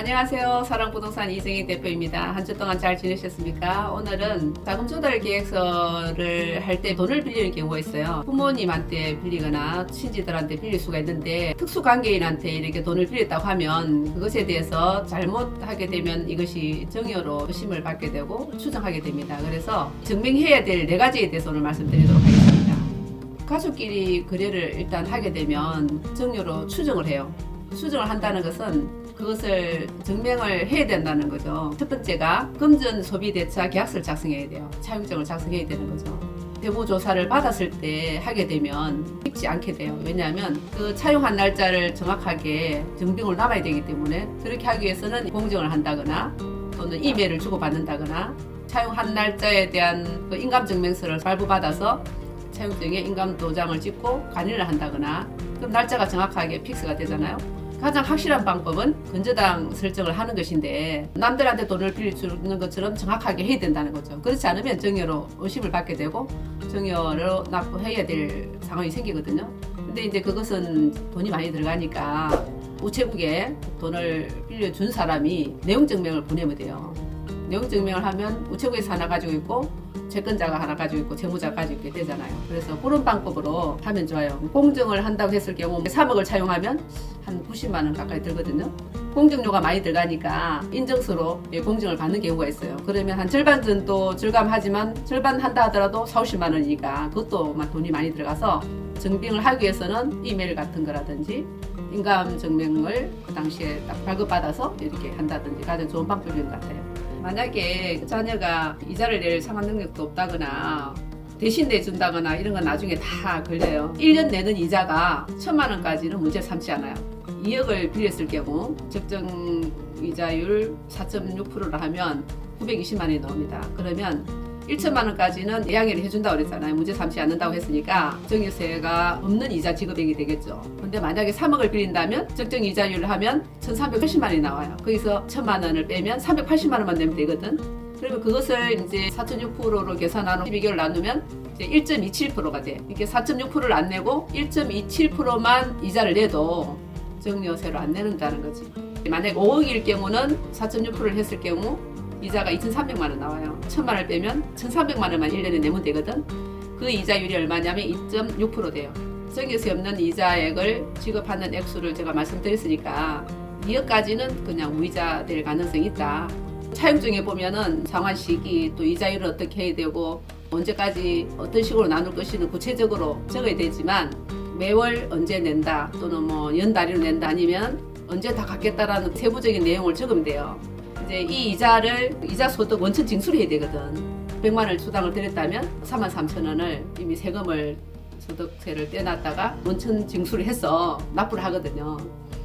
안녕하세요. 사랑부동산 이정희 대표입니다. 한 주 동안 잘 지내셨습니까? 오늘은 자금 조달 계획서를 할 때 돈을 빌리는 경우가 있어요. 부모님한테 빌리거나 친지들한테 빌릴 수가 있는데 특수관계인한테 이렇게 돈을 빌렸다고 하면 그것에 대해서 잘못하게 되면 이것이 정여로 의심을 받게 되고 추정하게 됩니다. 그래서 증명해야 될 4가지에 대해서 오늘 말씀드리도록 하겠습니다. 가족끼리 거래를 일단 하게 되면 정여로 추정을 해요. 추정을 한다는 것은 그것을 증명을 해야 된다는 거죠. 첫 번째가 금전 소비 대차 계약서를 작성해야 돼요. 차용증을 작성해야 되는 거죠. 대부 조사를 받았을 때 하게 되면 쉽지 않게 돼요. 왜냐하면 그 차용한 날짜를 정확하게 증빙으로 남아야 되기 때문에 그렇게 하기 위해서는 공증을 한다거나 또는 이메일을 주고받는다거나 차용한 날짜에 대한 그 인감증명서를 발부받아서 차용증에 인감도장을 찍고 간인을 한다거나 그럼 날짜가 정확하게 픽스가 되잖아요. 가장 확실한 방법은 근저당 설정을 하는 것인데 남들한테 돈을 빌려주는 것처럼 정확하게 해야 된다는 거죠. 그렇지 않으면 정여로 의심을 받게 되고 정여로 납부해야 될 상황이 생기거든요. 근데 이제 그것은 돈이 많이 들어가니까 우체국에 돈을 빌려준 사람이 내용증명을 보내면 돼요. 내용증명을 하면 우체국에서 하나 가지고 있고 채권자가 하나 가지고 있고 채무자가 가지고 있게 되잖아요. 그래서 그런 방법으로 하면 좋아요. 공증을 한다고 했을 경우 3억을 차용하면 한 90만 원 가까이 들거든요. 공증료가 많이 들어가니까 인증서로 공증을 받는 경우가 있어요. 그러면 한 절반 정도 절감하지만 절반 한다 하더라도 40~50만 원이니까 그것도 돈이 많이 들어가서 증빙을 하기 위해서는 이메일 같은 거라든지 인감 증명을 그 당시에 딱 발급받아서 이렇게 한다든지 가장 좋은 방법인 것 같아요. 만약에 자녀가 이자를 낼 상환 능력도 없다거나 대신 내준다거나 이런 건 나중에 다 걸려요. 1년 내는 이자가 1,000만 원까지는 문제 삼지 않아요. 2억을 빌렸을 경우 적정 이자율 4.6%라 하면 920만 원이 나옵니다. 그러면 1,000만 원까지는 예양해를 해준다고 그랬잖아요. 문제 삼지 않는다고 했으니까 정여세가 없는 이자 지급액이 되겠죠. 근데 만약에 3억을 빌린다면 적정 이자율을 하면 1,380만 원이 나와요. 거기서 1,000만 원을 빼면 380만 원만 내면 되거든. 그러면 그것을 이제 4.6%로 계산하는 12개월 나누면 이제 1.27%가 돼. 이렇게 4.6%를 안 내고 1.27%만 이자를 내도 정여세로 안 내는다는 거지. 만약 5억일 경우는 4.6%를 했을 경우 이자가 2,300만 원 나와요. 1,000만 원을 빼면 1,300만 원만 1년에 내면 되거든. 그 이자율이 얼마냐면 2.6% 돼요. 정여세 없는 이자액을 지급하는 액수를 제가 말씀드렸으니까 2억까지는 그냥 무이자 될 가능성이 있다. 차용증에 보면은 상환 시기 또 이자율을 어떻게 해야 되고 언제까지 어떤 식으로 나눌 것이는 구체적으로 적어야 되지만 매월 언제 낸다 또는 뭐 연단위로 낸다 아니면 언제 다 갚겠다라는 세부적인 내용을 적으면 돼요. 이제 이 이자를 이자 소득 원천 징수를 해야 되거든. 100만 원을 수당을 드렸다면 43,000원을 이미 세금을 소득세를 떼놨다가 원천 징수를 해서 납부를 하거든요.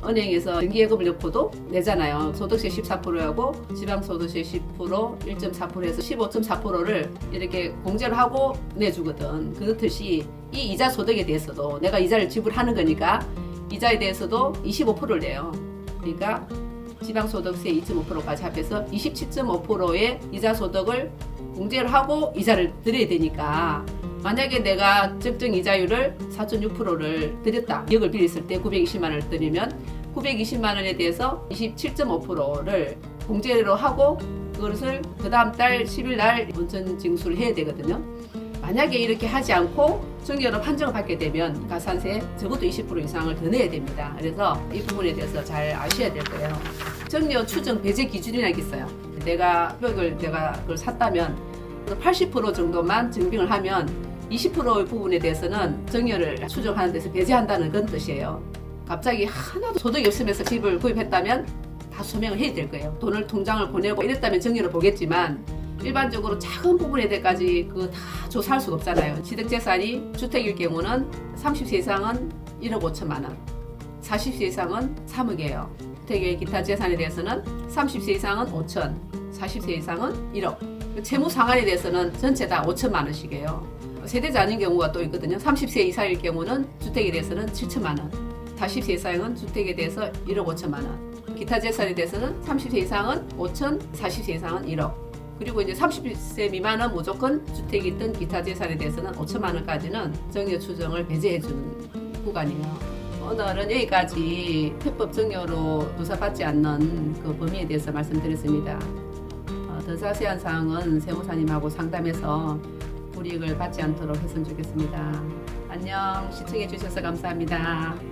은행에서 정기예금을 넣고도 내잖아요. 소득세 14%하고 지방소득세 10%, 1.4% 해서 15.4%를 이렇게 공제를 하고 내주거든. 그렇듯이 이 이자 소득에 대해서도 내가 이자를 지불하는 거니까 이자에 대해서도 25%를 내요. 그러니까 지방소득세 2.5%까지 합해서 27.5%의 이자 소득을 공제를 하고 이자를 드려야 되니까 만약에 내가 적정 이자율을 4.6%를 드렸다. 2억을 빌렸을 때 920만 원을 드리면 920만 원에 대해서 27.5%를 공제로 하고 그것을 그 다음 달 10일 날 원천 징수를 해야 되거든요. 만약에 이렇게 하지 않고 정여로 판정을 받게 되면 가산세 적어도 20% 이상을 더 내야 됩니다. 그래서 이 부분에 대해서 잘 아셔야 될 거예요. 정여 추정 배제 기준이라는 게 있어요. 내가 그걸 샀다면 80% 정도만 증빙을 하면 20%의 부분에 대해서는 정여를 추정하는 데서 배제한다는 그런 뜻이에요. 갑자기 하나도 소득이 없으면서 집을 구입했다면 다 소명을 해야 될 거예요. 돈을 통장을 보내고 이랬다면 정여를 보겠지만 일반적으로 작은 부분에 대해서까지 그거 다 조사할 수가 없잖아요. 취득재산이 주택일 경우는 30세 이상은 1억 5천만 원, 40세 이상은 3억이에요. 주택의 기타 재산에 대해서는 30세 이상은 5천, 40세 이상은 1억. 채무 상환에 대해서는 전체 다 5천만 원씩이에요. 세대자 아닌 경우가 또 있거든요. 30세 이상일 경우는 주택에 대해서는 7천만 원, 40세 이상은 주택에 대해서 1억 5천만 원, 기타 재산에 대해서는 30세 이상은 5천, 40세 이상은 1억. 그리고 이제 30세 미만은 무조건 주택이 있든 기타 재산에 대해서는 5천만 원까지는 정여 추정을 배제해 주는 구간이에요. 오늘은 여기까지 편법 증여로 조사받지 않는 그 범위에 대해서 말씀드렸습니다. 더 자세한 사항은 세무사님하고 상담해서 불이익을 받지 않도록 했으면 좋겠습니다. 안녕. 시청해 주셔서 감사합니다.